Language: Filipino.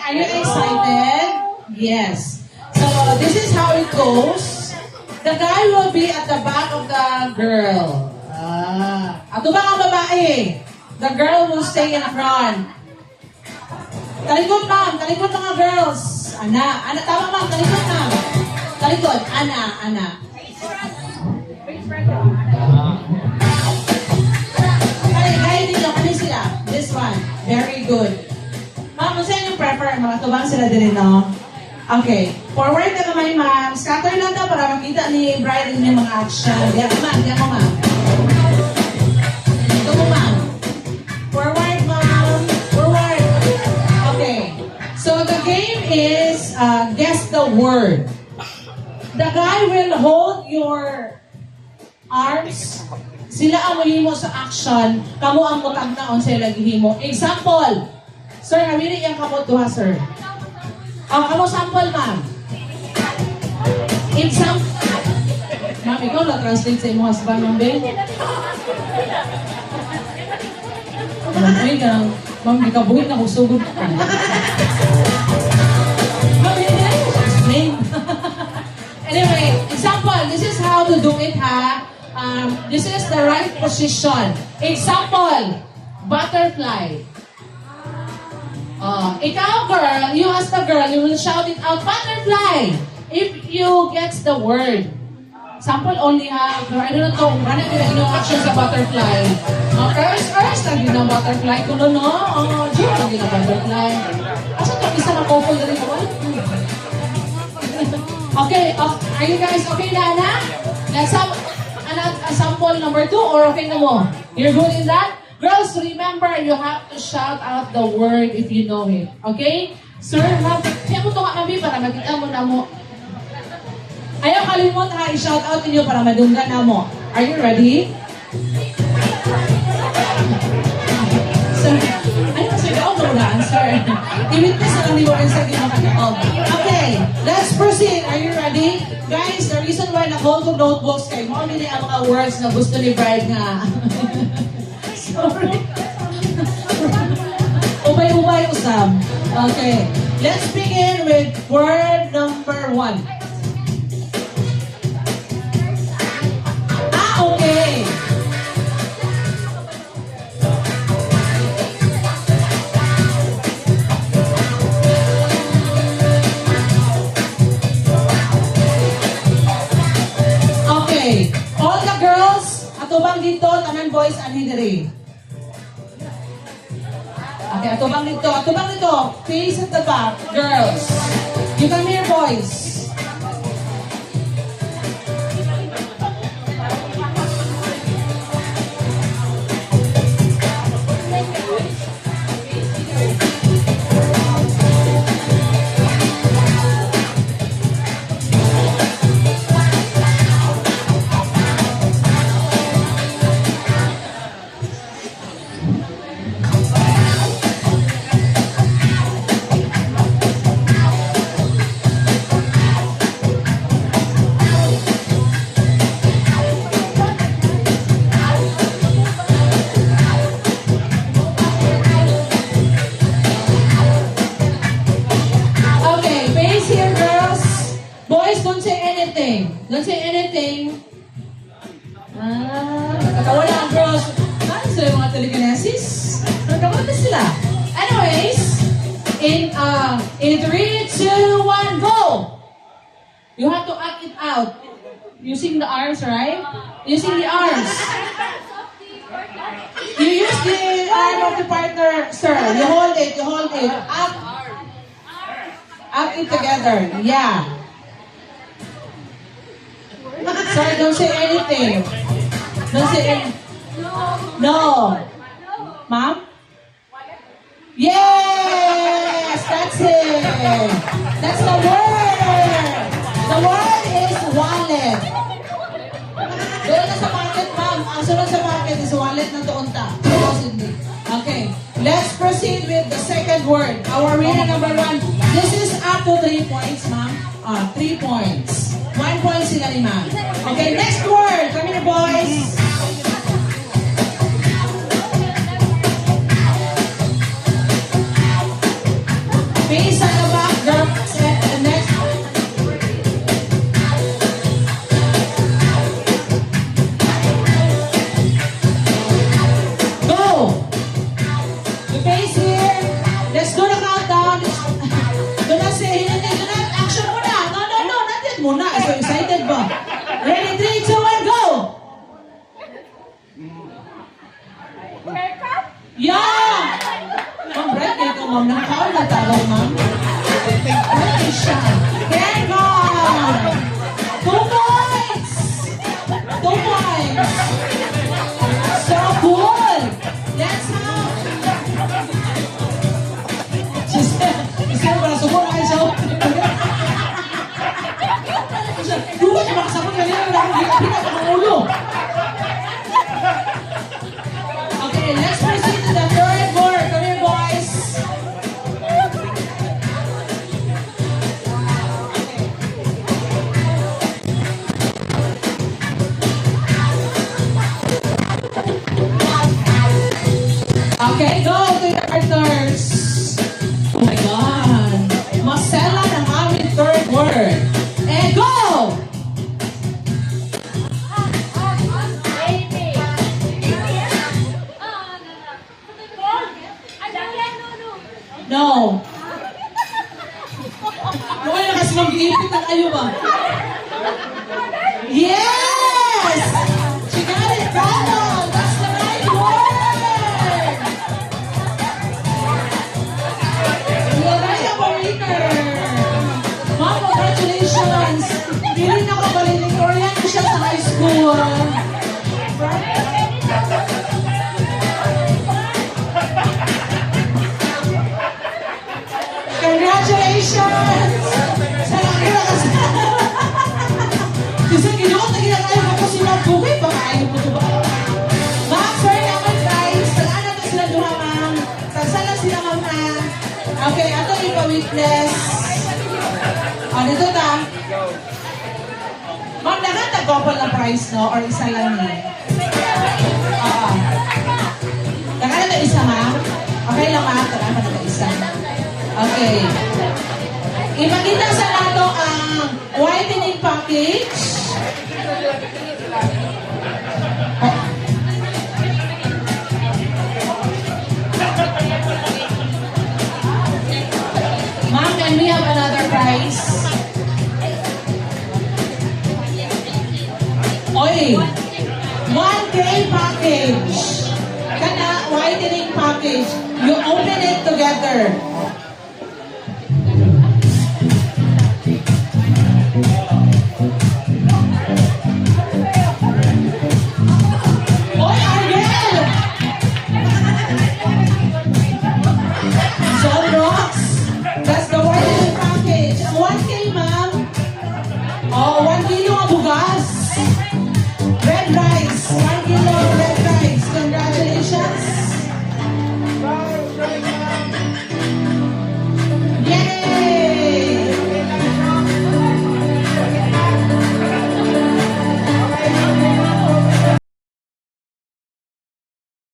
Are you excited? Yes. So, this is how it goes. The guy will be at the back of the girl. Ato ba ang babae? The girl will stay in front. Talikod, ma'am. Talikod mga girls. Ana. Tama, ma'am. Talikod, ma'am. Talikod. Ana. Gaya dito. Ano sila? This one. Very good. Ma'am, kung saan yung prefer? Mga tubang sila din, no? Okay. Forward ka naman, ma'am. Scatter lang daw para makita ni Brian yung mga action. Diyan mo, ma'am. Diyan mo, ma'am. Ito mo, ma'am. Forward, ma'am. Forward. Okay. So, the game is guess the word. The guy will hold your arms. Sila ang mahimo sa action. Kamu ang mutagnaon sa ilagihimo. Example. Sir, namili yung kamot duha, sir. Kamu sample, ma'am. Example. Ma'am, ikaw na-translate sa imong husband, ma'am, Ben? Ay, ma'am, di ka buhit na kusugod ka. Ma'am, hindi na yung explain. Anyway, example. This is how to do it, ha? This is the right position. Example. Butterfly. Ikaw, girl, you as the girl, you will shout it out, butterfly, if you get the word. Sample only ha, girl, I don't know, ano yung action sa butterfly? First, lagi na butterfly ko no? Diyo, lagi na butterfly. Asa ito, isa na couple na rin ako? Okay, are you guys okay na, Ana? Let's have sample number 2, or okay na mo? You're good in that? Girls, remember, you have to shout out the word if you know it. Okay? Sir, kaya mo ito nga kami para makita mo na mo. Ayaw kalimot ha, i-shout out ninyo para madunggan na mo. Are you ready? Sir, sir, ako mo na, sir. I-witness na lang di mo rin sa ginagawa. Okay, let's proceed. Are you ready? Guys, the reason why na-hold ko notebooks kayo, mo nila ang mga words na gusto ni Bride nga. Sorry. Ubay-ubay usam. Okay. Let's begin with word number 1. Okay. Okay. All the girls, atubang dito, tanan boys, anhidiri. Okay, atubang dito. Face at the back, girls. You come here, boys. Don't say anything. Nakakawala ang girls. Ano sila yung mga telekinesis? Nakakawala sila. Anyways, in 3, 2, 1, go! You have to act it out. Using the arms, right? Using the arms. You use the arm of the partner, sir. You hold it. Act it together. Yeah. Sorry, don't say anything. Don't say anything. No. Ma'am? Yes! That's it. That's the word. The word is wallet. Doon na sa market, ma'am. Ang sunod sa market is wallet na tuunta. Supposedly. Okay. Let's proceed with the second word. Our winner number 1. This is up to 3 points, ma'am. 3 points. 1 point sila ni ma'am. Okay, next word. Come here, boys. Face Nakaon na talo, ma'am. Okay siya. Kaya 2 points! 2 points! So good! Let's have... She said, para subok kayo siya. Dua ka makasabot na nila na hindi ka ulo. Okay, let's proceed to the third word. Come here, boys. Okay, go to your partners. Oh my God. Masela ng aming third word. And go! No. Mukha na kasi mag-iipit na kayo ba? Yes! She got it, bravo! That's the right word! You're right, a winner! Mom, congratulations! Hindi na kabalinig. Oriyan ko siya sa high school. Congratulations! Sa laki na kasi. Kasi ginukot na ginagawa ko kasi mag-bukay. Baka ayaw ko ito ba? Ma'am, sorry naman guys. Talaan natin sila duha, ma'am. Sagsala sila, ma'am, ha? Okay, ato ipa-witness. O, dito ta. Ma'am, nakatagopal na price, no? Or isa lang ni? Oo. Nakala isa, ma'am? Okay lang, ma'am. Nakala na isa. Okay. Ipakita sa nato ang whitening package. Ma'am, can we have another prize? Oy! 1K package. Kana whitening package. You open it together.